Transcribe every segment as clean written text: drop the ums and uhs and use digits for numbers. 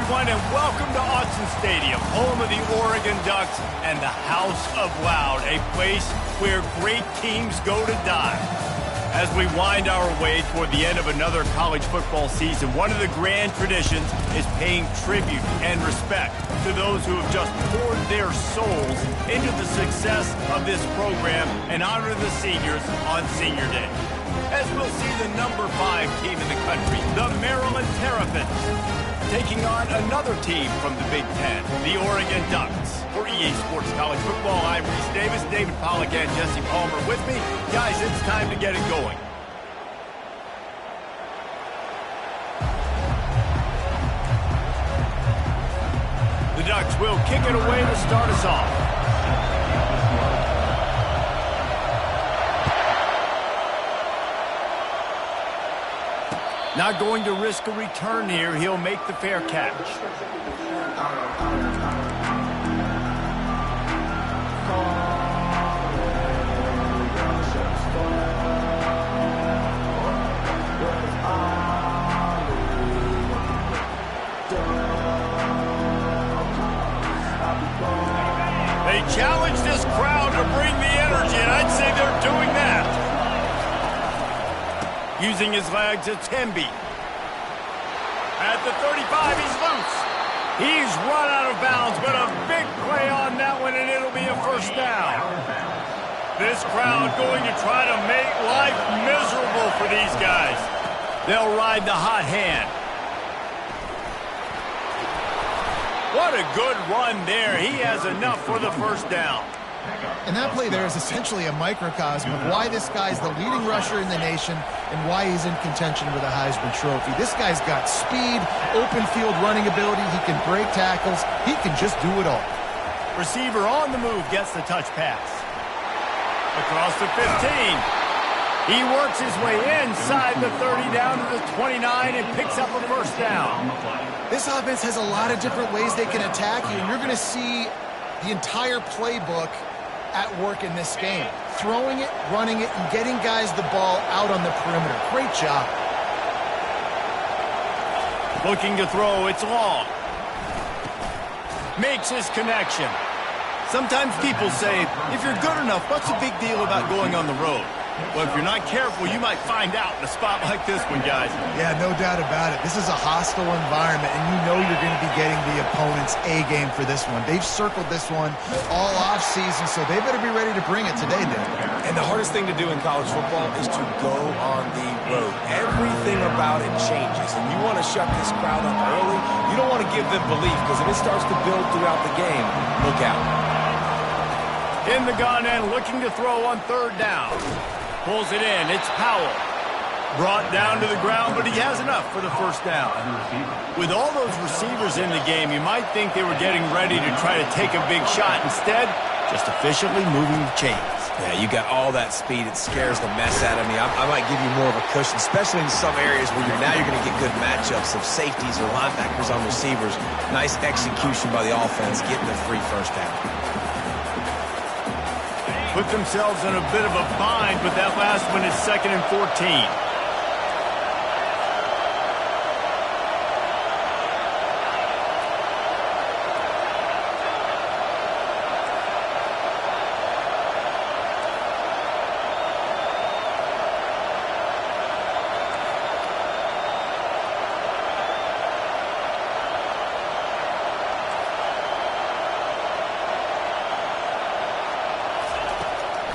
everyone, and welcome to Autzen Stadium, home of the Oregon Ducks and the House of Loud, a place where great teams go to die. As we wind our way toward the end of another college football season, one of the grand traditions is paying tribute and respect to those who have just poured their souls into the success of this program and honor the seniors on Senior Day. As we'll see the number 5 team in the country, the Maryland Terrapins, taking on another team from the Big Ten, the Oregon Ducks. For EA Sports College Football, I'm Reese Davis, David Pollack, and Jesse Palmer with me. Guys, it's time to get it going. The Ducks will kick it away to start us off. Not going to risk a return here. He'll make the fair catch. They challenge this crowd to bring the energy, and I'd say they're doing that. Using his legs, it's Hemby. At the 35, he's loose. He's run out of bounds, but a big play on that one, and it'll be a first down. This crowd going to try to make life miserable for these guys. They'll ride the hot hand. What a good run there. He has enough for the first down. And that play there is essentially a microcosm of why this guy's the leading rusher in the nation and why he's in contention with a Heisman Trophy. This guy's got speed, open field running ability. He can break tackles. He can just do it all. Receiver on the move gets the touch pass. Across the 15. He works his way inside the 30 down to the 29 and picks up a first down. This offense has a lot of different ways they can attack you, and you're going to see the entire playbook at work in this game. Throwing it, running it, and getting guys the ball out on the perimeter. Great job. Looking to throw, it's long. Makes his connection. Sometimes people say, if you're good enough, what's the big deal about going on the road? Well, if you're not careful, you might find out in a spot like this one, guys. Yeah, no doubt about it. This is a hostile environment, and you know you're going to be getting the opponent's A-game for this one. They've circled this one all off-season, so they better be ready to bring it today, Dave. And the hardest thing to do in college football is to go on the road. Everything about it changes, and you want to shut this crowd up early. You don't want to give them belief, because if it starts to build throughout the game, look out. In the gun and looking to throw on third down. Pulls it in. It's Powell. Brought down to the ground, but he has enough for the first down. With all those receivers in the game, you might think they were getting ready to try to take a big shot. Instead, just efficiently moving the chains. Yeah, you got all that speed. It scares the mess out of me. I might give you more of a cushion, especially in some areas where you're going to get good matchups of safeties or linebackers on receivers. Nice execution by the offense, getting the free first down. Put themselves in a bit of a bind, but that last one is 2nd and 14.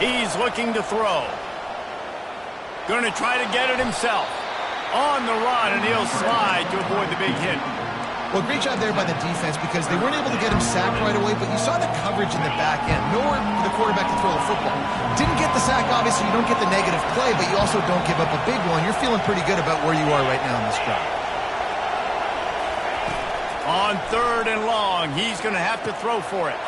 He's looking to throw. Going to try to get it himself. On the run, and he'll slide to avoid the big hit. Well, great job there by the defense because they weren't able to get him sacked right away, but you saw the coverage in the back end. Nowhere for the quarterback to throw the football. Didn't get the sack, obviously. You don't get the negative play, but you also don't give up a big one. You're feeling pretty good about where you are right now in this crowd. On third and long, he's going to have to throw for it.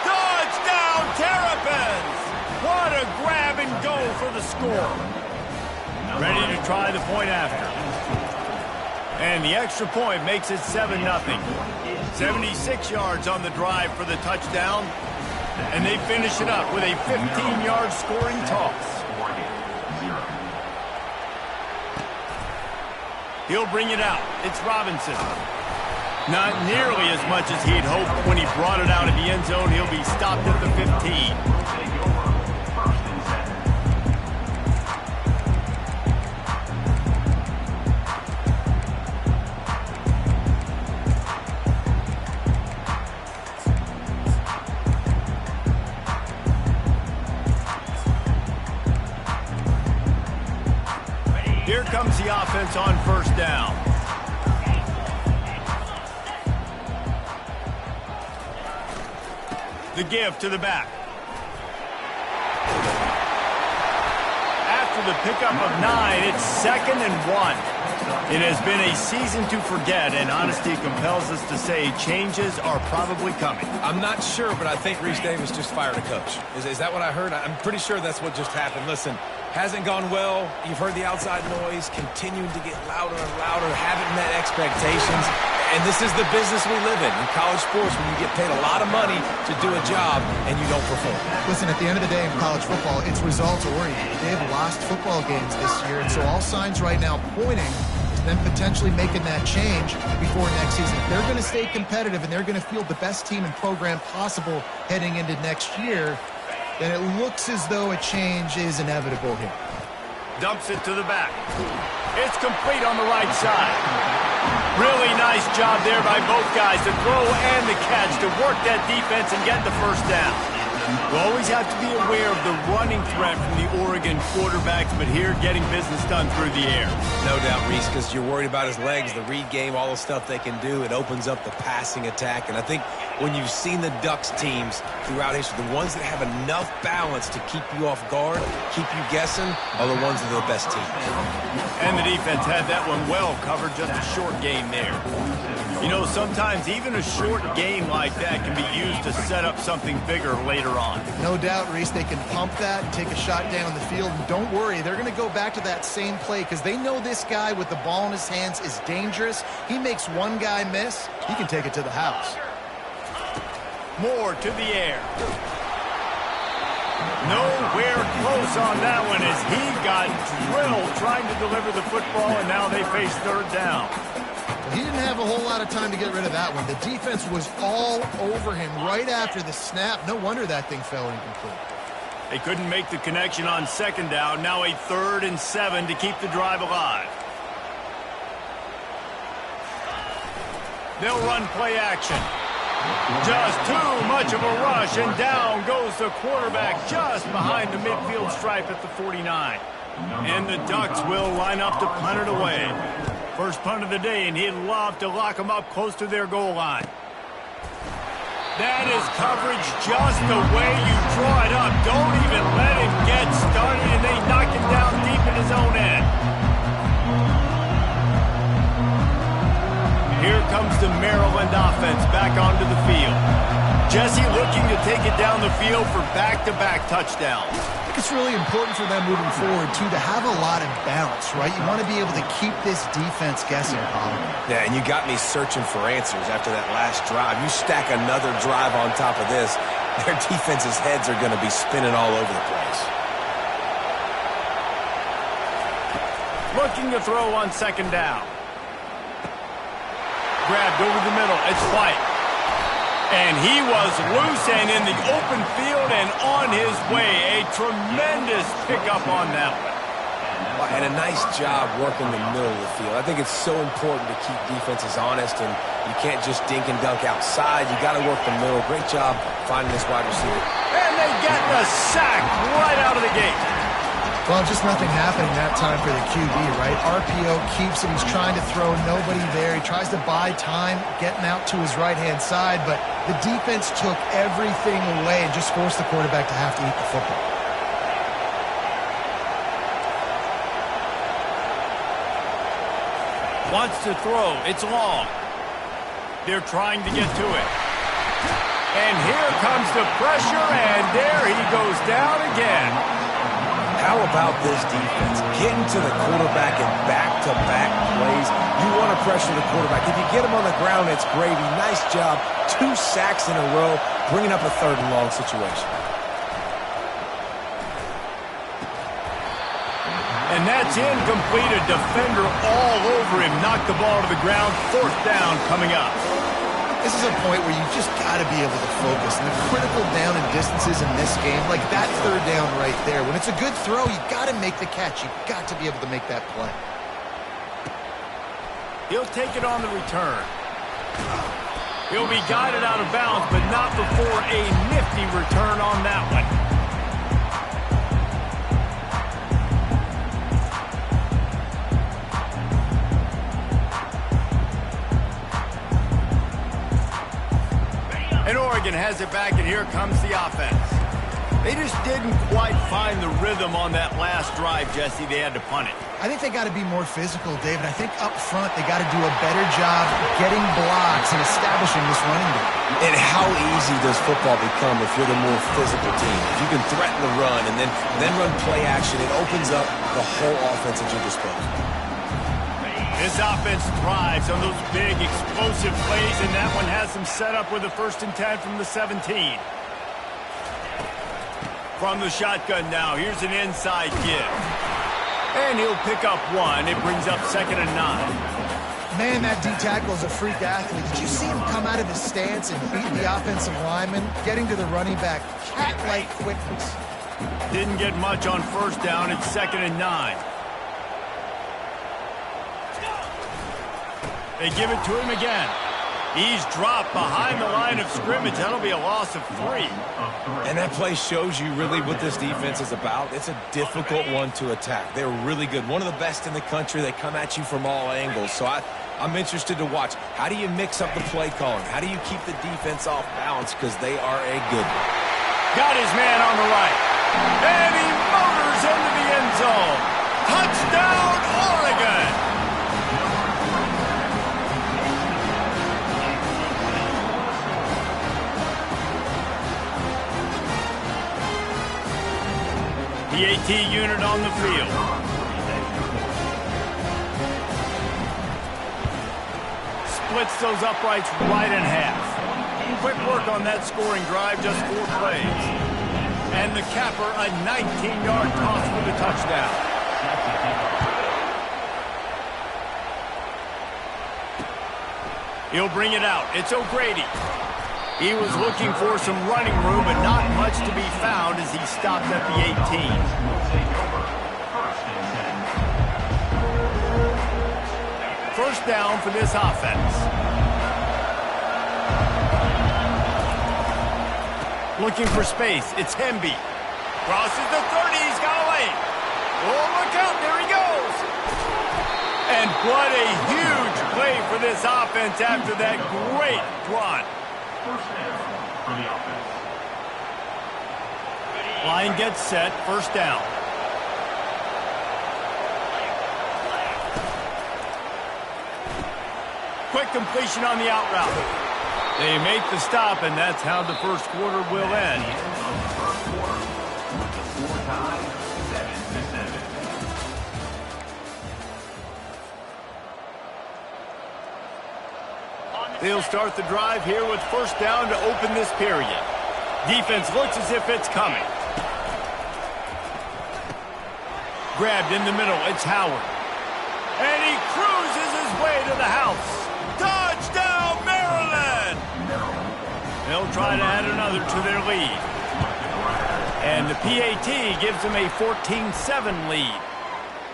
Touchdown, Terrapins! What a grab and go for the score. Ready to try the point after. And the extra point makes it 7-0. 76 yards on the drive for the touchdown. And they finish it up with a 15-yard scoring toss. He'll bring it out. It's Robinson. Not nearly as much as he'd hoped when he brought it out of the end zone. He'll be stopped at the 15. Here comes the offense on first down. The give to the back. After the pickup of 9, it's 2nd and 1. It has been a season to forget, and honesty compels us to say changes are probably coming. I'm not sure, but I think Reese Davis just fired a coach. Is that what I heard? I'm pretty sure that's what just happened. Listen, hasn't gone well. You've heard the outside noise, continuing to get louder and louder, haven't met expectations. And this is the business we live in college sports, when you get paid a lot of money to do a job and you don't perform. Listen, at the end of the day in college football, it's results-oriented. They've lost football games this year, and so all signs right now pointing to them potentially making that change before next season. If they're going to stay competitive and they're going to field the best team and program possible heading into next year, then it looks as though a change is inevitable here. Dumps it to the back. It's complete on the right side. Really nice job there by both guys, the throw and the catch, to work that defense and get the first down. We'll always have to be aware of the running threat from the Oregon quarterbacks, but here getting business done through the air. No doubt, Reese, because you're worried about his legs, the read game, all the stuff they can do. It opens up the passing attack. And I think when you've seen the Ducks teams throughout history, the ones that have enough balance to keep you off guard, keep you guessing, are the ones that are the best teams. And the defense had that one well covered, just a short game there. You know, sometimes even a short game like that can be used to set up something bigger later on. No doubt, Reese, they can pump that and take a shot down the field. And don't worry, they're going to go back to that same play because they know this guy with the ball in his hands is dangerous. He makes one guy miss, he can take it to the house. Moore to the air. Nowhere close on that one as he got drilled trying to deliver the football, and now they face third down. He didn't have a whole lot of time to get rid of that one. The defense was all over him right after the snap. No wonder that thing fell incomplete. They couldn't make the connection on second down. Now a 3rd and 7 to keep the drive alive. They'll run play action. Just too much of a rush, and down goes the quarterback just behind the midfield stripe at the 49. And the Ducks will line up to punt it away. First punt of the day, and he'd love to lock them up close to their goal line. That is coverage just the way you draw it up. Don't even let him get started, and they knock him down deep in his own end. Here comes the Maryland offense back onto the field. Jesse looking to take it down the field for back-to-back touchdowns. I think it's really important for them moving forward, too, to have a lot of balance, right? You want to be able to keep this defense guessing, Colin. Yeah, and you got me searching for answers after that last drive. You stack another drive on top of this, their defense's heads are going to be spinning all over the place. Looking to throw on second down. Grabbed over the middle. It's White. And he was loose and in the open field and on his way. A tremendous pickup on that one. And a nice job working the middle of the field. I think it's so important to keep defenses honest, and you can't just dink and dunk outside. You got to work the middle. Great job finding this wide receiver. And they get the sack right out of the gate. Well, just nothing happening that time for the QB, right? RPO keeps him. He's trying to throw, nobody there. He tries to buy time, getting out to his right-hand side, but the defense took everything away and just forced the quarterback to have to eat the football. Wants to throw. It's long. They're trying to get to it. And here comes the pressure, and there he goes down again. How about this defense? Getting to the quarterback in back-to-back plays. You want to pressure the quarterback. If you get him on the ground, it's gravy. Nice job. 2 sacks in a row, bringing up a 3rd and long situation. And And that's incomplete. A defender all over him. Knocked the ball to the ground. 4th down coming up. This is a point where you just got to be able to focus. And the critical down and distances in this game, like that 3rd down right there, when it's a good throw, you got to make the catch. You got to be able to make that play. He'll take it on the return. He'll be guided out of bounds, but not before a nifty return on that one. And Oregon has it back, and here comes the offense. They just didn't quite find the rhythm on that last drive, Jesse. They had to punt it. I think they got to be more physical, David. I think up front they got to do a better job getting blocks and establishing this running game. And how easy does football become if you're the more physical team? If you can threaten the run and then run play action, it opens up the whole offense at your disposal. This offense thrives on those big, explosive plays, and that one has them set up with a 1st and 10 from the 17. From the shotgun now, here's an inside give. And he'll pick up 1. It brings up 2nd and 9. Man, that D-tackle is a freak athlete. Did you see him come out of his stance and beat the offensive lineman, getting to the running back? Cat-like quickness. Didn't get much on 1st down. It's 2nd and 9. They give it to him again. He's dropped behind the line of scrimmage. That'll be a loss of 3. And that play shows you really what this defense is about. It's a difficult one to attack. They're really good. One of the best in the country. They come at you from all angles. So I'm interested to watch. How do you mix up the play calling? How do you keep the defense off balance? Because they are a good one. Got his man on the right. And he motors into the end zone. Touchdown, Oregon! The AT unit on the field. Splits those uprights right in half. Quick work on that scoring drive, just 4 plays. And the capper, a 19-yard toss for the touchdown. He'll bring it out. It's O'Grady. He was looking for some running room, but not much to be found as he stopped at the 18. First down for this offense. Looking for space. It's Hemby. Crosses the 30. He's got away. Oh, look out. There he goes. And what a huge play for this offense after that great run. First down for the offense. Line gets set. First down. Quick completion on the out route. They make the stop, and that's how the first quarter will end. They'll start the drive here with first down to open this period. Defense looks as if it's coming. Grabbed in the middle, it's Howard. And he cruises his way to the house. Touchdown, Maryland! They'll try to add another to their lead. And the PAT gives them a 14-7 lead.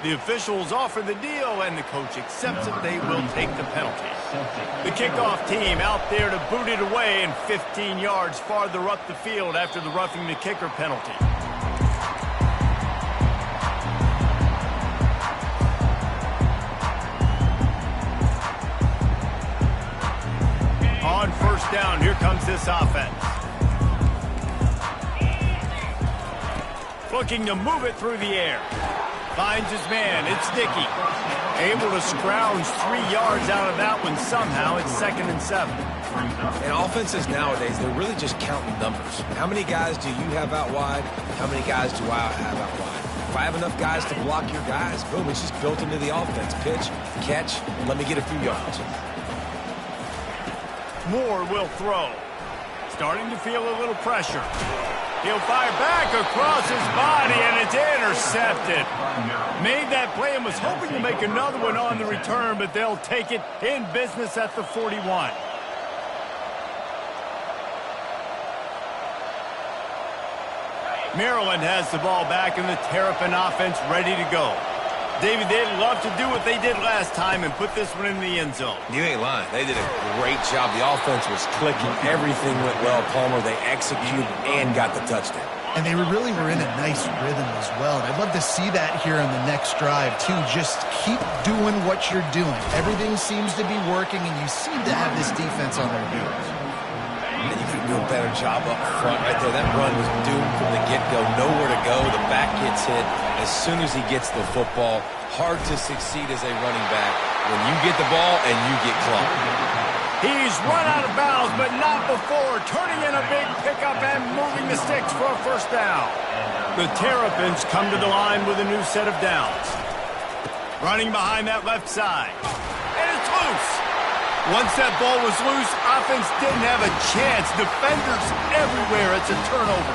The officials offer the deal, and the coach accepts it. They will take the penalty. The kickoff team out there to boot it away and 15 yards farther up the field after the roughing the kicker penalty. On first down, here comes this offense. Looking to move it through the air. Finds his man. It's Dickey. Able to scrounge 3 yards out of that one somehow. It's 2nd and 7. And offenses nowadays, they're really just counting numbers. How many guys do you have out wide? How many guys do I have out wide? If I have enough guys to block your guys, boom, it's just built into the offense. Pitch, catch, let me get a few yards. Moore will throw. Starting to feel a little pressure. He'll fire back across his body, and it's intercepted. Made that play and was hoping to make another one on the return, but they'll take it in business at the 41. Maryland has the ball back, and the Terrapin offense ready to go. David, they'd love to do what they did last time and put this one in the end zone. You ain't lying. They did a great job. The offense was clicking. Everything went well, Palmer. They executed and got the touchdown. And they really were in a nice rhythm as well. And I'd love to see that here on the next drive, too. Just keep doing what you're doing. Everything seems to be working, and you seem to have this defense on their heels. And you could do a better job up front right there. That run was doomed from the get-go. Nowhere to go. The back gets hit as soon as he gets the football. Hard to succeed as a running back when you get the ball and you get clocked. He's run out of bounds, but not before. Turning in a big pickup and moving the sticks for a first down. The Terrapins come to the line with a new set of downs. Running behind that left side. And it's loose. Once that ball was loose, offense didn't have a chance. Defenders everywhere. It's a turnover.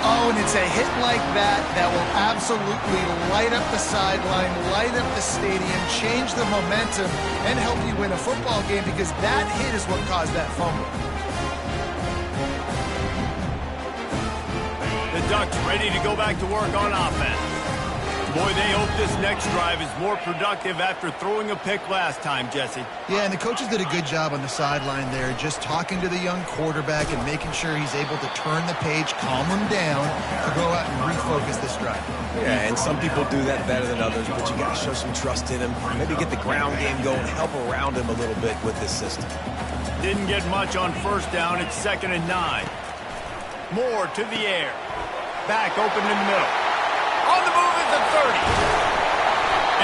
Oh, and it's a hit like that that will absolutely light up the sideline, light up the stadium, change the momentum, and help you win a football game, because that hit is what caused that fumble. The Ducks ready to go back to work on offense. Boy, they hope this next drive is more productive after throwing a pick last time, Jesse. Yeah, and the coaches did a good job on the sideline there, just talking to the young quarterback and making sure he's able to turn the page, calm him down, to go out and refocus this drive. Yeah, and some people do that better than others, but you got to show some trust in him. Maybe get the ground game going, help around him a little bit with this system. Didn't get much on first down. It's 2nd and 9. Moore to the air. Back open in the middle. On the move at the 30.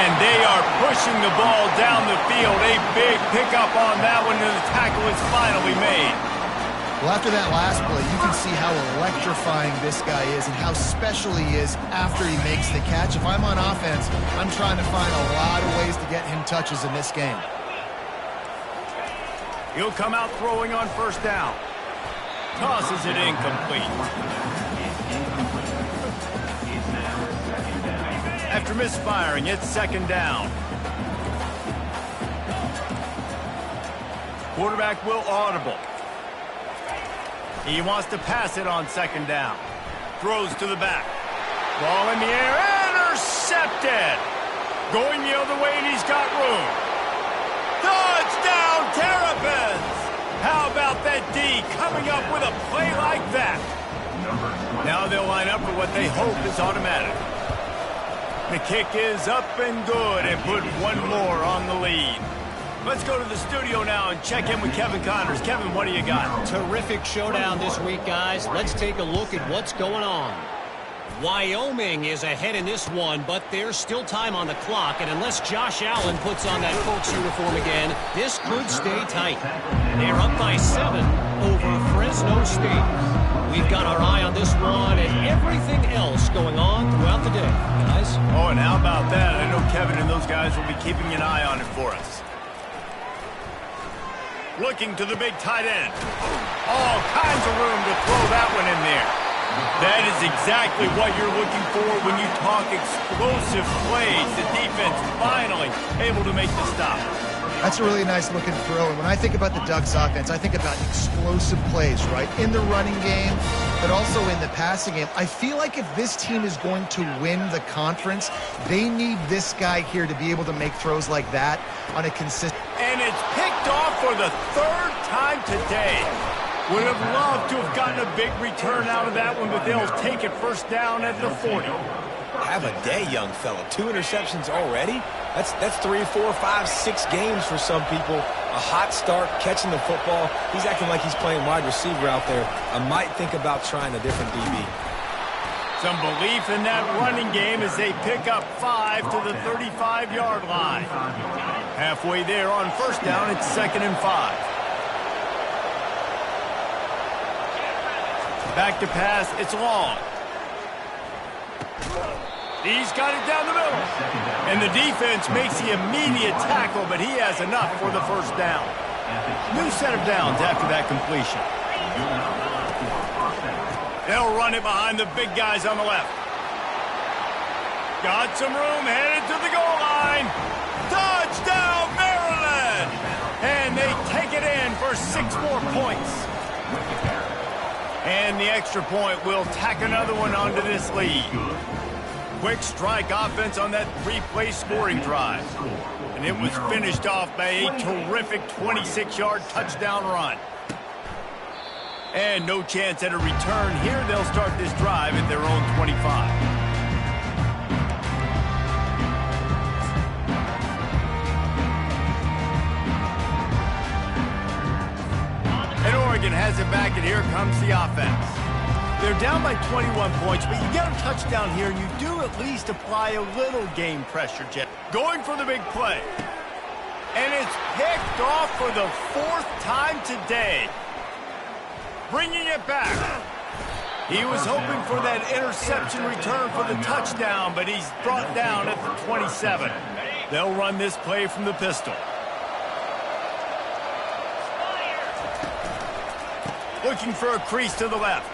And they are pushing the ball down the field. A big pickup on that one, and the tackle is finally made. Well, after that last play, you can see how electrifying this guy is and how special he is after he makes the catch. If I'm on offense, I'm trying to find a lot of ways to get him touches in this game. He'll come out throwing on first down. Tosses it incomplete. After misfiring, it's 2nd down. Quarterback will audible. He wants to pass it on 2nd down. Throws to the back. Ball in the air. Intercepted. Going the other way, and he's got room. Touchdown, Terrapins! How about that D coming up with a play like that? Now they'll line up for what they hope is automatic. The kick is up and good, and put one more on the lead. Let's go to the studio now and check in with Kevin Connors. Kevin, what do you got? Terrific showdown this week, guys. Let's take a look at what's going on. Wyoming is ahead in this one, but there's still time on the clock, and unless Josh Allen puts on that Colts uniform again, this could stay tight. They're up by 7 over Fresno State. We've got our eye on this one and everything else going on throughout the day, guys. Oh, and how about that? I know Kevin and those guys will be keeping an eye on it for us. Looking to the big tight end. All kinds of room to throw that one in there. That is exactly what you're looking for when you talk explosive plays. The defense finally able to make the stop. That's a really nice looking throw. And when I think about the Ducks offense, I think about explosive plays, right? In the running game, but also in the passing game. I feel like if this team is going to win the conference, they need this guy here to be able to make throws like that on a consistent. And it's picked off for the 3rd time today. Would have loved to have gotten a big return out of that one, but they'll take it first down at the 40. Have a day, young fella. 2 interceptions already? That's 3, 4, 5, 6 games for some people. A hot start, catching the football. He's acting like he's playing wide receiver out there. I might think about trying a different DB. Some belief in that running game as they pick up 5 to the 35-yard line. Halfway there on first down, it's 2nd and 5. Back to pass, it's long. He's got it down the middle. And the defense makes the immediate tackle, but he has enough for the first down. New set of downs after that completion. They'll run it behind the big guys on the left. Got some room, headed to the goal line. Touchdown, Maryland! And they take it in for 6 more points. And the extra point will tack another one onto this lead. Quick strike offense on that 3-play scoring drive. And it was finished off by a terrific 26-yard touchdown run. And no chance at a return here. They'll start this drive at their own 25. And Oregon has it back, and here comes the offense. They're down by 21 points, but you get a touchdown here, and you do at least apply a little game pressure, Jeff. Going for the big play. And it's picked off for the 4th time today. Bringing it back. He was hoping for that interception return for the touchdown, but he's brought down at the 27. They'll run this play from the pistol. Looking for a crease to the left.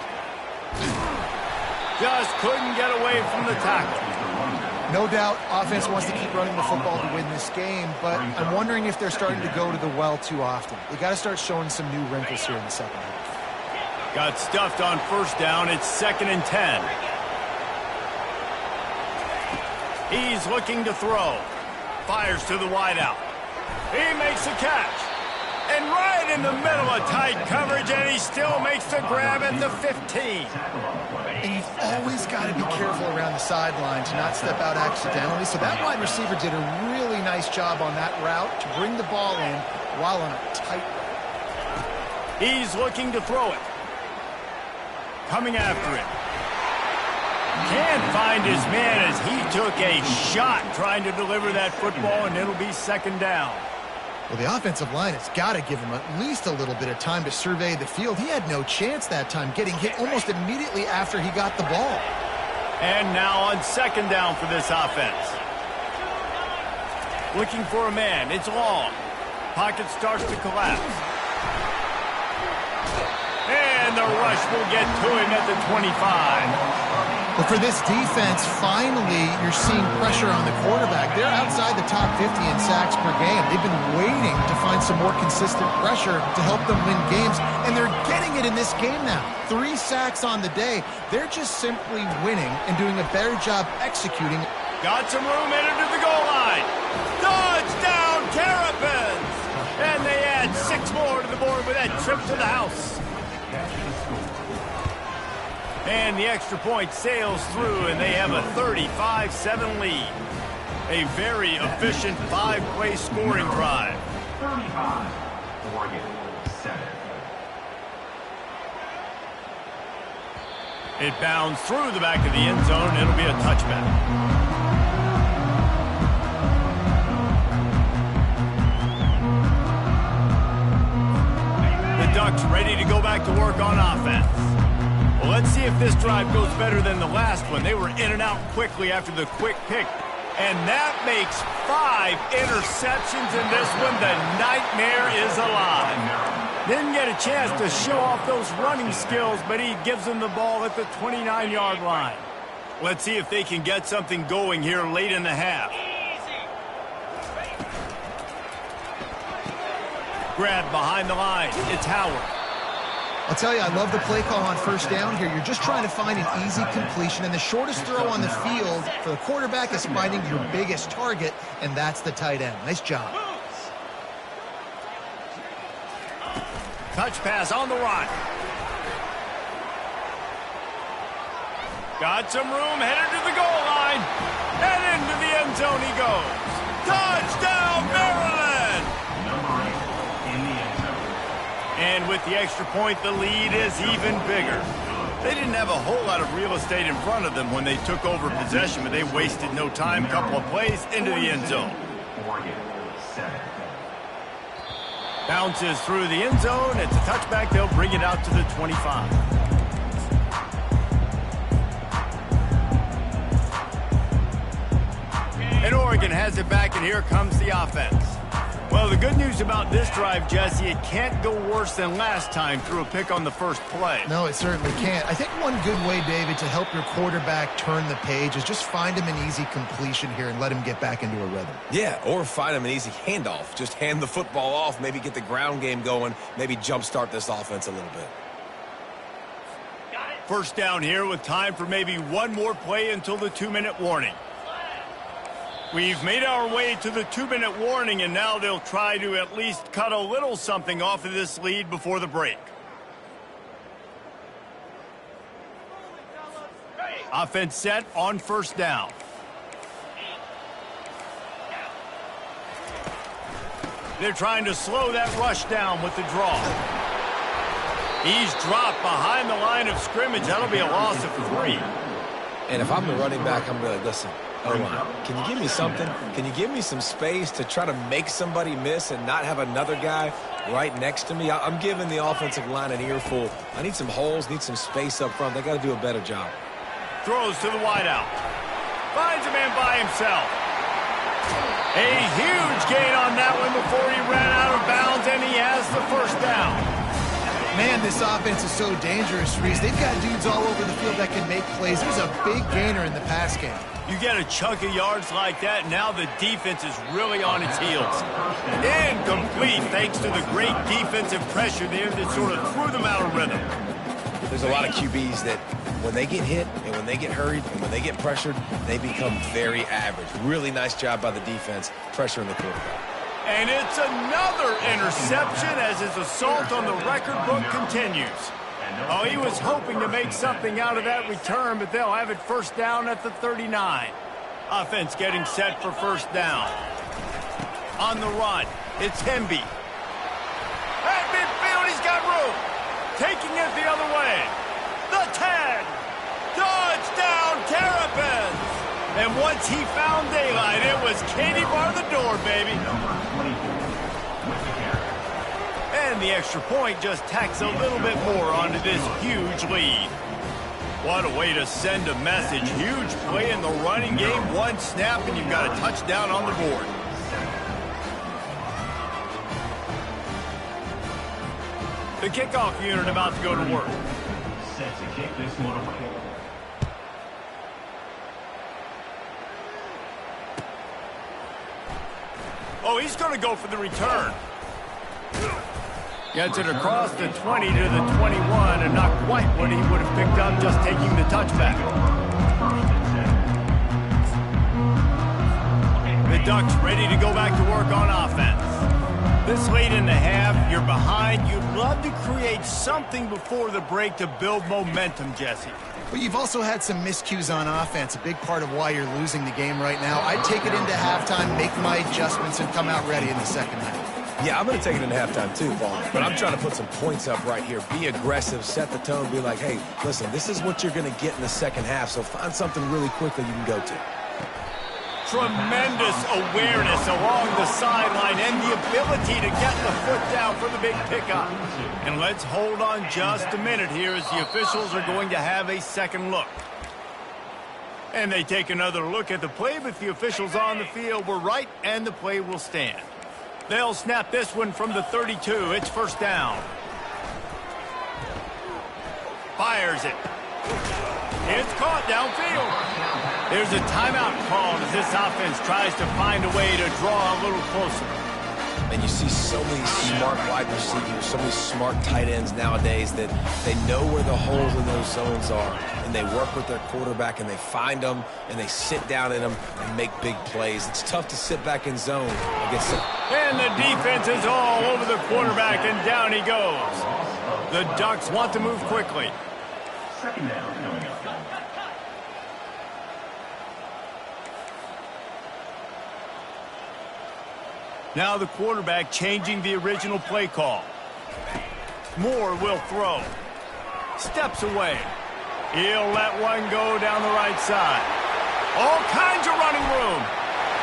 Just couldn't get away from the tackle. No doubt, offense wants to keep running the football to win this game, but I'm wondering if they're starting to go to the well too often. They got to start showing some new wrinkles here in the second half. Got stuffed on first down. It's 2nd and 10. He's looking to throw. Fires to the wideout. He makes a catch. And right in the middle of tight coverage, and he still makes the grab at the 15. And you've always got to be careful around the sideline to not step out accidentally. So that wide receiver did a really nice job on that route to bring the ball in while on a tight route. He's looking to throw it. Coming after it. Can't find his man as he took a shot trying to deliver that football, and it'll be 2nd down. Well, the offensive line has got to give him at least a little bit of time to survey the field. He had no chance that time, getting hit almost immediately after he got the ball. And now on 2nd down for this offense. Looking for a man. It's long. Pocket starts to collapse. And the rush will get to him at the 25. But for this defense, finally, you're seeing pressure on the quarterback. They're outside the top 50 in sacks per game. They've been waiting to find some more consistent pressure to help them win games, and they're getting it in this game now. 3 sacks on the day. They're just simply winning and doing a better job executing. Got some room, headed to the goal line. Touchdown, Terrapins! And they add 6 more to the board with that trip to the house. And the extra point sails through, and they have a 35-7 lead. A very efficient 5-play scoring drive. 35, Oregon 7. It bounds through the back of the end zone. It'll be a touchback. The Ducks ready to go back to work on offense. Well, let's see if this drive goes better than the last one. They were in and out quickly after the quick pick. And that makes 5 interceptions in this one. The nightmare is alive. Didn't get a chance to show off those running skills, but he gives them the ball at the 29-yard line. Let's see if they can get something going here late in the half. Grab behind the line. It's Howard. I'll tell you, I love the play call on first down here. You're just trying to find an easy completion, and the shortest throw on the field for the quarterback is finding your biggest target, and that's the tight end. Nice job. Touch pass on the run. Got some room, headed to the goal line, and into the end zone he goes. Touchdown, Maryland! Number 8 in the end zone. And with the extra point, the lead is even bigger. They didn't have a whole lot of real estate in front of them when they took over possession, but they wasted no time. Couple of plays into the end zone. Oregon 7. Bounces through the end zone. It's a touchback. They'll bring it out to the 25. And Oregon has it back, and here comes the offense. Well, the good news about this drive, Jesse, it can't go worse than last time through a pick on the first play. No, it certainly can't. I think one good way, David, to help your quarterback turn the page is just find him an easy completion here and let him get back into a rhythm. Yeah, or find him an easy handoff. Just hand the football off, maybe get the ground game going, maybe jumpstart this offense a little bit. First down here with time for maybe one more play until the 2-minute warning. We've made our way to the 2-minute warning, and now they'll try to at least cut a little something off of this lead before the break. Offense set on first down. They're trying to slow that rush down with the draw. He's dropped behind the line of scrimmage. That'll be a loss of 3. And if I'm the running back, I'm really, listen, O-line, can you give me something? Can you give me some space to try to make somebody miss and not have another guy right next to me? I'm giving the offensive line an earful. I need some holes, need some space up front. They got to do a better job. Throws to the wideout. Finds a man by himself. A huge gain on that one before he ran out of bounds, and he has the first down. Man, this offense is so dangerous, Reese. They've got dudes all over the field that can make plays. There's a big gainer in the pass game. You get a chunk of yards like that, now the defense is really on its heels. Incomplete, thanks to the great defensive pressure there that sort of threw them out of rhythm. There's a lot of QBs that when they get hit and when they get hurried and when they get pressured, they become very average. Really nice job by the defense pressuring the quarterback. And it's another interception as his assault on the record book continues. Oh, he was hoping to make something out of that return, but they'll have it first down at the 39. Offense getting set for first down. On the run, it's Hemby. At midfield, he's got room. Taking it the other way. The 10. Touchdown, Terrapins. And once he found daylight, it was Katie bar the door, baby. And the extra point just tacks a little bit more onto this huge lead. What a way to send a message. Huge play in the running game. One snap, and you've got a touchdown on the board. The kickoff unit about to go to work. Set to kick this one away. Oh, he's going to go for the return. Gets it across the 20 to the 21, and not quite what he would have picked up just taking the touchback. The Ducks ready to go back to work on offense. This late in the half, you're behind. You'd love to create something before the break to build momentum, Jesse. But you've also had some miscues on offense, a big part of why you're losing the game right now. I'd take it into halftime, make my adjustments, and come out ready in the second half. Yeah, I'm going to take it into halftime too, Paul. But I'm trying to put some points up right here. Be aggressive, set the tone, be like, hey, listen, this is what you're going to get in the second half, so find something really quickly you can go to. Tremendous awareness along the sideline and the ability to get the foot down for the big pickup. And let's hold on just a minute here as the officials are going to have a second look. And they take another look at the play, but the officials on the field were right, and the play will stand. They'll snap this one from the 32. It's first down. Fires it. It's caught downfield. There's a timeout called as this offense tries to find a way to draw a little closer. And you see so many smart wide receivers, so many smart tight ends nowadays that they know where the holes in those zones are, and they work with their quarterback, and they find them, and they sit down in them and make big plays. It's tough to sit back in zone against them. And the defense is all over the quarterback, and down he goes. The Ducks want to move quickly. Second down coming up. Now the quarterback changing the original play call. Moore will throw. Steps away. He'll let one go down the right side. All kinds of running room.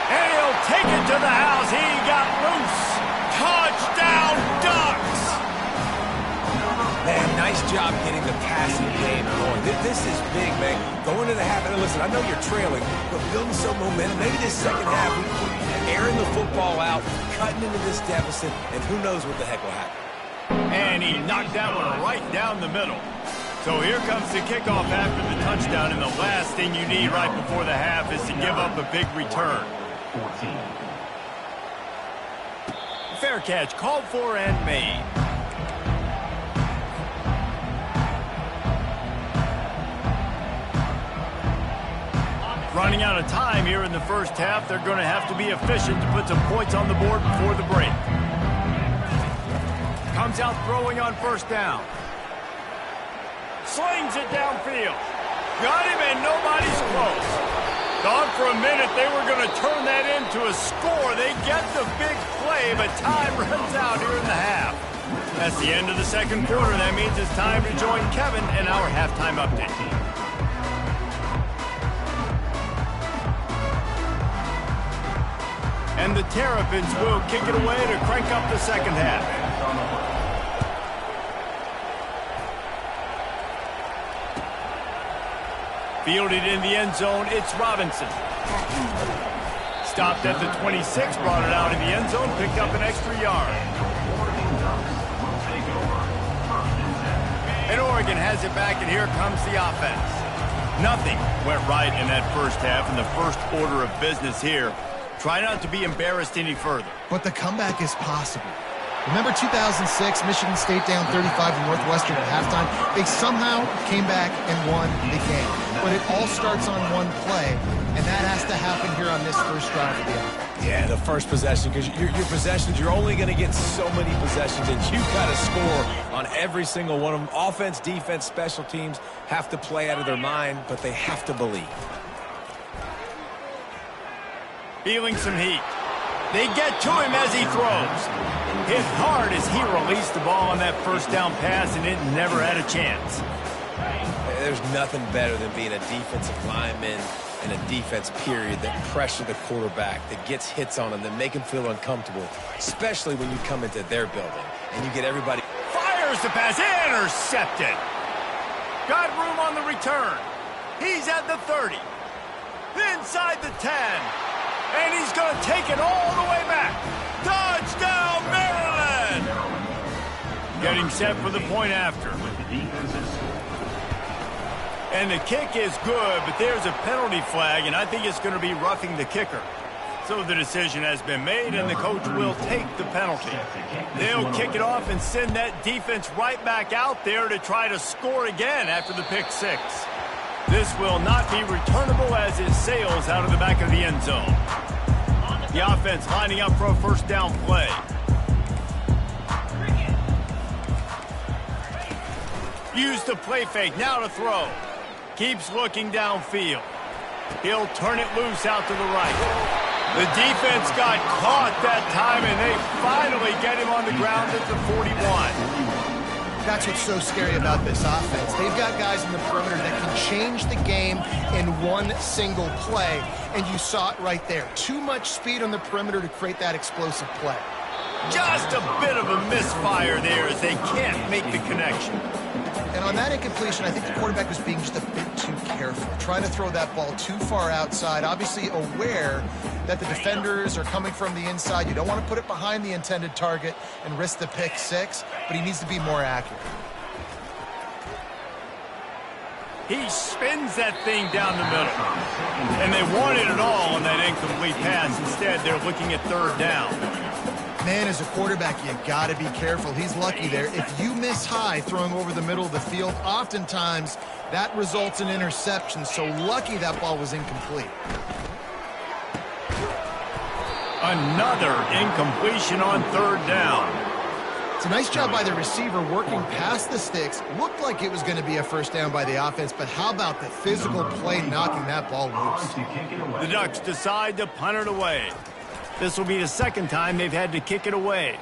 And he'll take it to the house. He got loose. Touchdown, Ducks! Man, nice job getting the passing game going. This is big, man. Going into the half, and listen, I know you're trailing, but building some momentum. Maybe this second half, airing the football out, cutting into this deficit, and who knows what the heck will happen. And he knocked that one right down the middle. So here comes the kickoff after the touchdown, and the last thing you need right before the half is to give up a big return. 14. Fair catch, called for and made. Running out of time here in the first half, they're going to have to be efficient to put some points on the board before the break. Comes out throwing on first down. Slings it downfield. Got him and nobody's close. Thought for a minute they were going to turn that into a score. They get the big play, but time runs out here in the half. That's the end of the second quarter. That means it's time to join Kevin in our halftime update. And the Terrapins will kick it away to crank up the second half. Fielded in the end zone, it's Robinson. Stopped at the 26, brought it out in the end zone, picked up an extra yard. And Oregon has it back, and here comes the offense. Nothing went right in that first half, and the first order of business here. Try not to be embarrassed any further. But the comeback is possible. Remember 2006, Michigan State down 35 to Northwestern at halftime? They somehow came back and won the game. But it all starts on one play, and that has to happen here on this first drive of the offense. Yeah, the first possession, because your possessions, you're only going to get so many possessions, and you've got to score on every single one of them. Offense, defense, special teams have to play out of their mind, but they have to believe. Feeling some heat. They get to him as he throws. Hit hard as he released the ball on that first down pass, and it never had a chance. There's nothing better than being a defensive lineman and a defense period that pressure the quarterback, that gets hits on him, that make him feel uncomfortable, especially when you come into their building and you get everybody. Fires the pass, intercepted. Got room on the return. He's at the 30. Inside the 10. And he's going to take it all the way back. Touchdown, Maryland! Getting set for the point after. And the kick is good, but there's a penalty flag, and I think it's going to be roughing the kicker. So the decision has been made, and the coach will take the penalty. They'll kick it off and send that defense right back out there to try to score again after the pick six. This will not be returnable as it sails out of the back of the end zone. The offense lining up for a first down play. Use the play fake, now to throw. Keeps looking downfield. He'll turn it loose out to the right. The defense got caught that time, and they finally get him on the ground at the 41. That's what's so scary about this offense. They've got guys in the perimeter that can change the game in one single play, and you saw it right there. Too much speed on the perimeter to create that explosive play. Just a bit of a misfire there as they can't make the connection. And on that incompletion, I think the quarterback was being just a bit too careful, trying to throw that ball too far outside, obviously aware that the defenders are coming from the inside. You don't want to put it behind the intended target and risk the pick six, but he needs to be more accurate. He spins that thing down the middle. And they wanted it all on that incomplete pass. Instead, they're looking at third down. Man, as a quarterback, you got to be careful. He's lucky there. If you miss high throwing over the middle of the field, oftentimes that results in interception. So lucky that ball was incomplete. Another incompletion on third down. It's a nice job by the receiver working past the sticks. Looked like it was going to be a first down by the offense, but how about the physical play knocking that ball loose? The Ducks decide to punt it away. This will be the second time they've had to kick it away.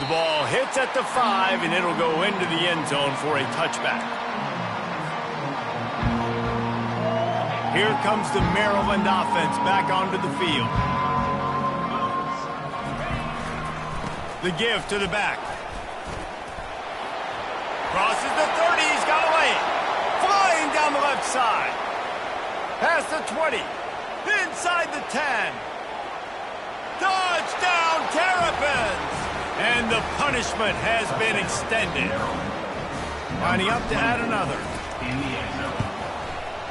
The ball hits at the 5, and it'll go into the end zone for a touchback. Here comes the Maryland offense back onto the field. The give to the back. Crosses the 30. He's got a lane. Flying down the left side. Past the 20. Inside the 10. Touchdown, Terrapins! And the punishment has been extended. Lining up to add another.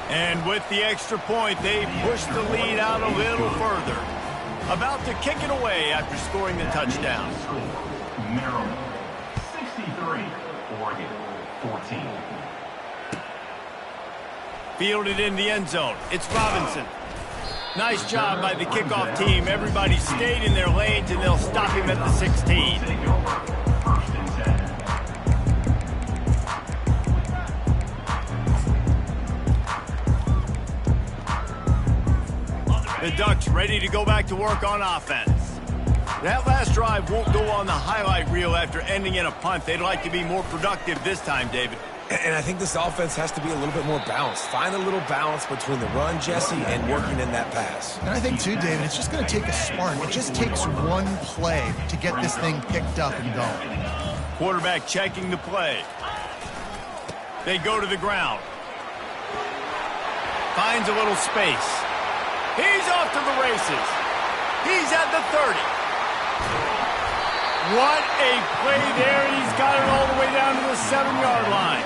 And with the extra point, they push the lead out a little further. About to kick it away after scoring the touchdown. Maryland, 63. Oregon, 14. Fielded in the end zone. It's Robinson. Nice job by the kickoff team. Everybody stayed in their lanes, and they'll stop him at the 16. First and 10. The Ducks ready to go back to work on offense. That last drive won't go on the highlight reel after ending in a punt. They'd like to be more productive this time, David. And I think this offense has to be a little bit more balanced. Find a little balance between the run, Jesse, and working in that pass. And I think, too, David, it's just going to take a spark. It just takes one play to get this thing picked up and going. Quarterback checking the play. They go to the ground. Finds a little space. He's off to the races. He's at the 30. What a play there, and he's got it all the way down to the 7-yard line.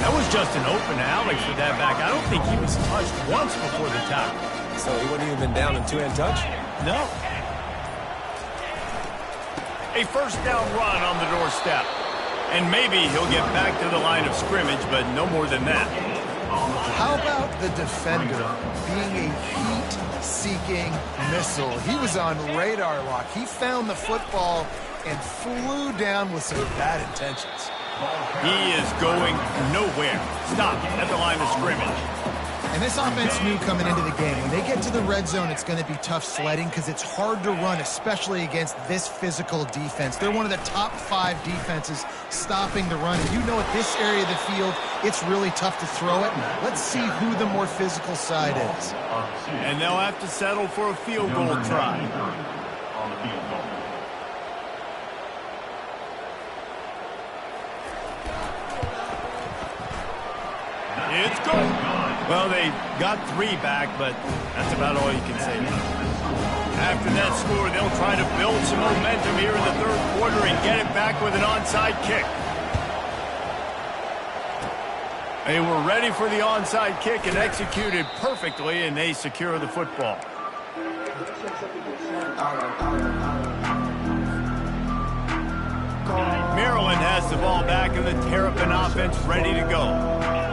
That was just an open alley for that back. I don't think he was touched once before the tackle. So he wouldn't even been down in two-hand touch? No. A first down run on the doorstep. And maybe he'll get back to the line of scrimmage, but no more than that. How about the defender being a heat-seeking missile? He was on radar lock. He found the football and flew down with some bad intentions. He is going nowhere. Stop at the line of scrimmage. And this offense knew coming into the game, when they get to the red zone, it's going to be tough sledding because it's hard to run, especially against this physical defense. They're one of the top 5 defenses stopping the run. And you know at this area of the field, it's really tough to throw it. Let's see who the more physical side is. And they'll have to settle for a field goal try. On the field goal. It's good. Well, they got 3 back, but that's about all you can say. After that score, they'll try to build some momentum here in the 3rd quarter and get it back with an onside kick. They were ready for the onside kick and executed perfectly, and they secure the football. Maryland has the ball back, and the Terrapin offense ready to go.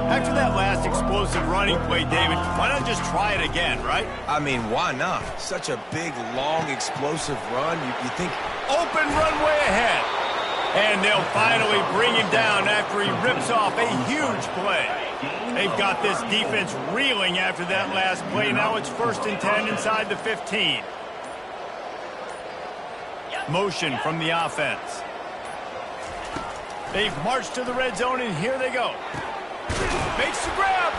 After that last explosive running play, David, why not just try it again, right? I mean, why not? Such a big, long, explosive run. You think... Open runway ahead. And they'll finally bring him down after he rips off a huge play. They've got this defense reeling after that last play. Now it's 1st and 10 inside the 15. Motion from the offense. They've marched to the red zone, and here they go. Makes the grab.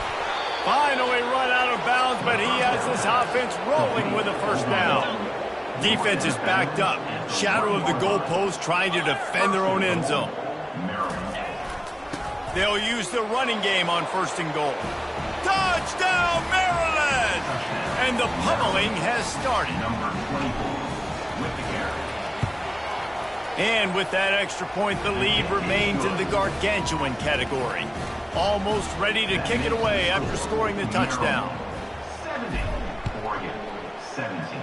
Finally run out of bounds, but he has this offense rolling with a first down. Defense is backed up. Shadow of the goalpost trying to defend their own end zone. They'll use the running game on 1st and goal. Touchdown, Maryland! And the pummeling has started. Number 24 with the carry. And with that extra point, the lead remains in the gargantuan category. Almost ready to kick it away after scoring the touchdown. 70. Oregon, 17.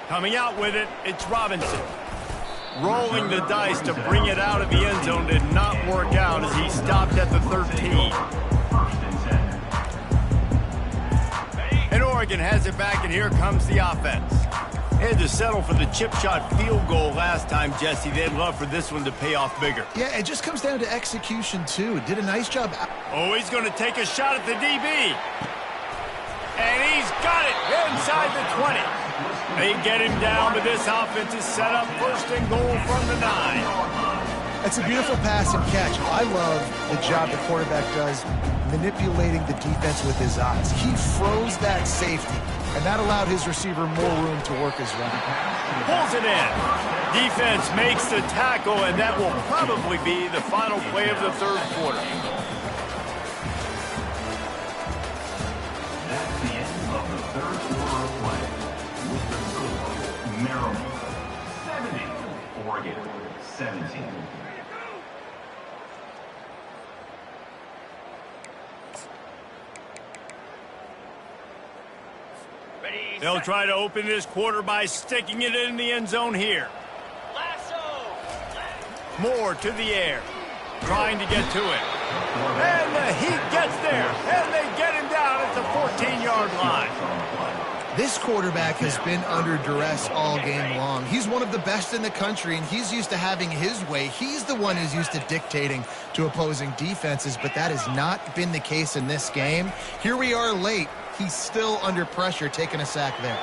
Coming out with it, it's Robinson. Rolling the dice to bring it out of the end zone did not work out as he stopped at the 13. 1st and 10. And Oregon has it back, and here comes the offense. They had to settle for the chip shot field goal last time, Jesse. They'd love for this one to pay off bigger. Yeah, it just comes down to execution, too. Did a nice job. Oh, he's going to take a shot at the DB. And he's got it inside the 20. They get him down, but this offense is set up 1st and goal from the 9. It's a beautiful pass and catch. I love the job the quarterback does manipulating the defense with his eyes. He froze that safety, and that allowed his receiver more room to work his run. Pulls it in. Defense makes the tackle, and that will probably be the final play of the third quarter. That's the end of the third quarter of play. With the score, Maryland 70, Oregon 17. They'll try to open this quarter by sticking it in the end zone here. Moore to the air, trying to get to it. And the Heat gets there, and they get him down at the 14-yard line. This quarterback has been under duress all game long. He's one of the best in the country, and he's used to having his way. He's the one who's used to dictating to opposing defenses, but that has not been the case in this game. Here we are late. He's still under pressure, taking a sack there.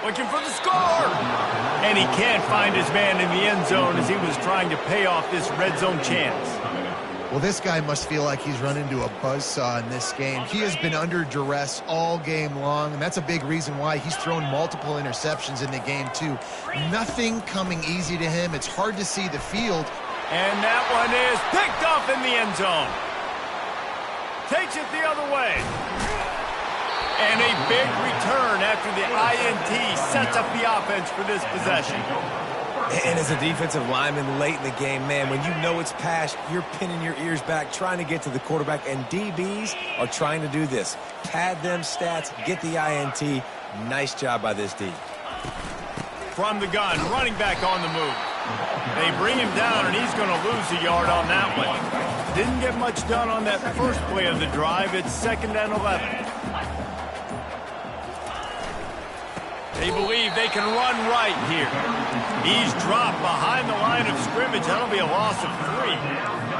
Looking for the score! And he can't find his man in the end zone as he was trying to pay off this red zone chance. Well, this guy must feel like he's run into a buzzsaw in this game. He has been under duress all game long, and that's a big reason why he's thrown multiple interceptions in the game, too. Nothing coming easy to him. It's hard to see the field. And that one is picked off in the end zone. Takes it the other way. And a big return after the INT sets up the offense for this possession. And as a defensive lineman late in the game, man, when you know it's past, you're pinning your ears back, trying to get to the quarterback, and DBs are trying to do this. Pad them stats, get the INT. Nice job by this D. From the gun, running back on the move. They bring him down, and he's going to lose a yard on that one. Didn't get much done on that first play of the drive. It's 2nd and 11. They believe they can run right here. He's dropped behind the line of scrimmage. That'll be a loss of 3.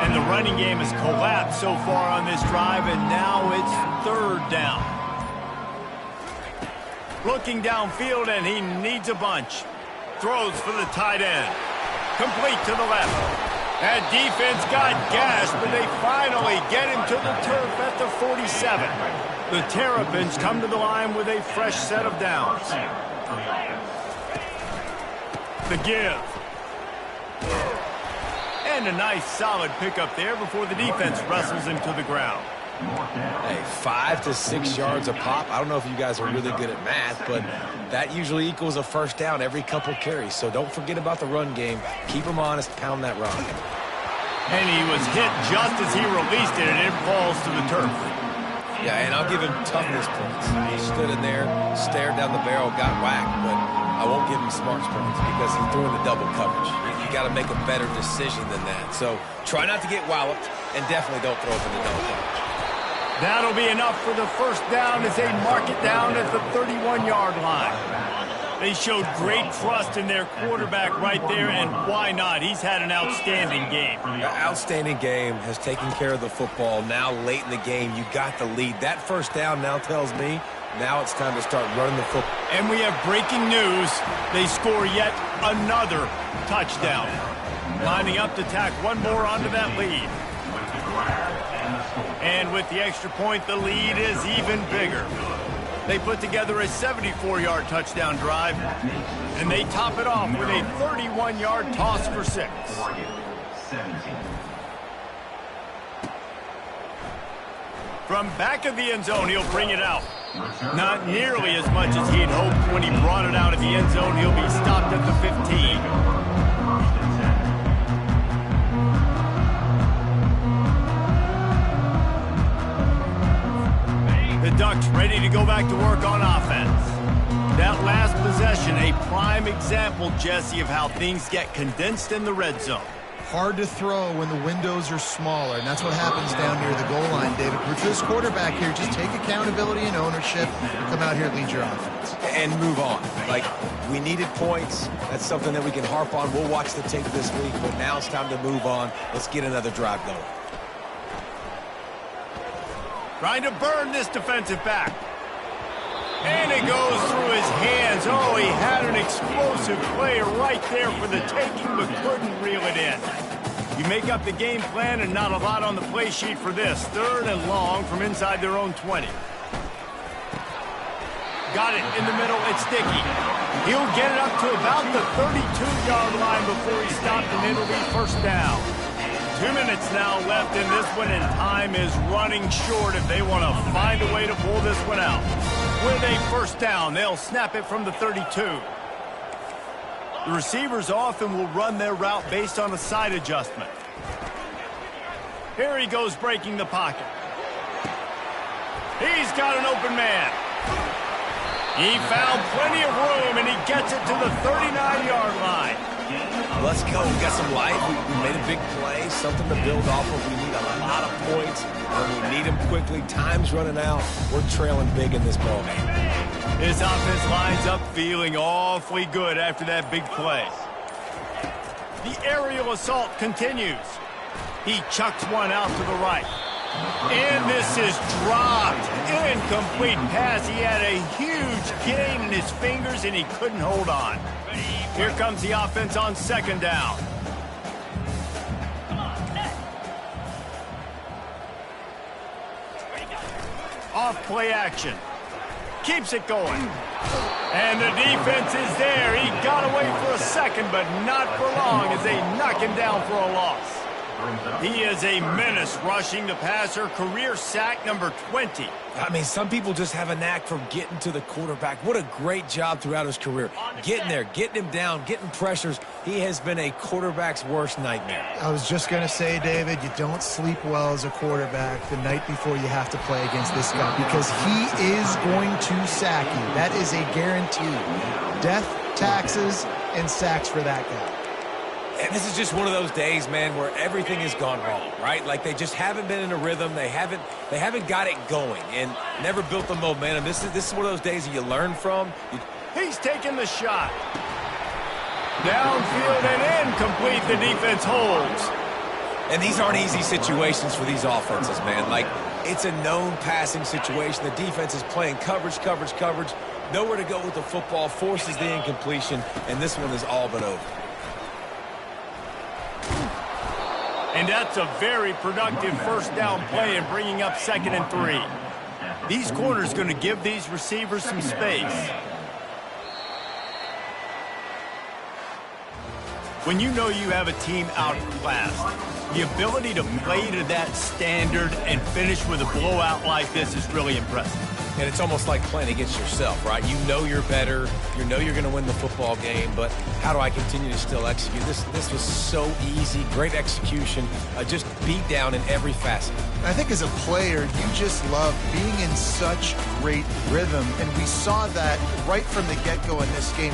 And the running game has collapsed so far on this drive, and now it's 3rd down. Looking downfield, and he needs a bunch. Throws for the tight end. Complete to the left. That defense got gashed, but they finally get him to the turf at the 47. The Terrapins come to the line with a fresh set of downs. The give. And a nice solid pickup there before the defense wrestles him to the ground. Hey, 5 to 6 yards a pop. I don't know if you guys are really good at math, but that usually equals a first down every couple carries. So don't forget about the run game. Keep them honest, pound that rock. And he was hit just as he released it, and it falls to the turf. Yeah, and I'll give him toughness points. He stood in there, stared down the barrel, got whacked, but I won't give him smarts points because he threw into double coverage. You got to make a better decision than that. So try not to get walloped, and definitely don't throw up into double coverage. That'll be enough for the first down as they mark it down at the 31-yard line. They showed great trust in their quarterback right there, and why not? He's had an outstanding game. Outstanding game, has taken care of the football. Now late in the game, you got the lead. That first down now tells me now it's time to start running the football. And we have breaking news. They score yet another touchdown. Lining up to tack one more onto that lead. And with the extra point, the lead is even bigger. They put together a 74-yard touchdown drive, and they top it off with a 31-yard toss for 6. From back of the end zone, he'll bring it out. Not nearly as much as he'd hoped when he brought it out of the end zone. He'll be stopped at the 15. The Ducks ready to go back to work on offense. That last possession, a prime example, Jesse, of how things get condensed in the red zone. Hard to throw when the windows are smaller, and that's what happens down near the goal line, David. For this quarterback here, just take accountability and ownership, come out here and lead your offense. And move on. Like, we needed points. That's something that we can harp on. We'll watch the tape this week, but now it's time to move on. Let's get another drive going. Trying to burn this defensive back. And it goes through his hands. Oh, he had an explosive play right there for the taking, but couldn't reel it in. You make up the game plan and not a lot on the play sheet for this. 3rd and long from inside their own 20. Got it in the middle. It's Dickey. He'll get it up to about the 32-yard line before he stopped, and it'll be first down. 2 minutes now left in this one, and time is running short if they want to find a way to pull this one out. With a first down, they'll snap it from the 32. The receivers often will run their route based on a side adjustment. Here he goes breaking the pocket. He's got an open man. He found plenty of room, and he gets it to the 39-yard line. Let's go. We got some life. We made a big play, something to build off of. We need a lot of points, and we need them quickly. Time's running out. We're trailing big in this ballgame. His offense lines up feeling awfully good after that big play. The aerial assault continues. He chucks one out to the right. And this is dropped. Incomplete pass. He had a huge gain in his fingers, and he couldn't hold on. Here comes the offense on 2nd down. Off play action. Keeps it going. And the defense is there. He got away for a second, but not for long as they knock him down for a loss. He is a menace rushing the passer. Career sack number 20. I mean, some people just have a knack for getting to the quarterback. What a great job throughout his career. Getting there, getting him down, getting pressures. He has been a quarterback's worst nightmare. I was just going to say, David, you don't sleep well as a quarterback the night before you have to play against this guy because he is going to sack you. That is a guarantee. Death, taxes, and sacks for that guy. And this is just one of those days, man, where everything has gone wrong, right? Like they just haven't been in a rhythm. They haven't got it going and never built the momentum. This is one of those days that you learn from. He's taking the shot. Downfield and incomplete. The defense holds. And these aren't easy situations for these offenses, man. Like, it's a known passing situation. The defense is playing coverage. Nowhere to go with the football, forces the incompletion, and this one is all but over. And that's a very productive first down play and bringing up 2nd and 3. These corners going to give these receivers some space. When you know you have a team outclassed, the ability to play to that standard and finish with a blowout like this is really impressive. And it's almost like playing against yourself, right? You know you're better. You know you're going to win the football game, but how do I continue to still execute? This was so easy. Great execution. Just beat down in every facet. I think as a player, you just love being in such great rhythm, and we saw that right from the get-go in this game.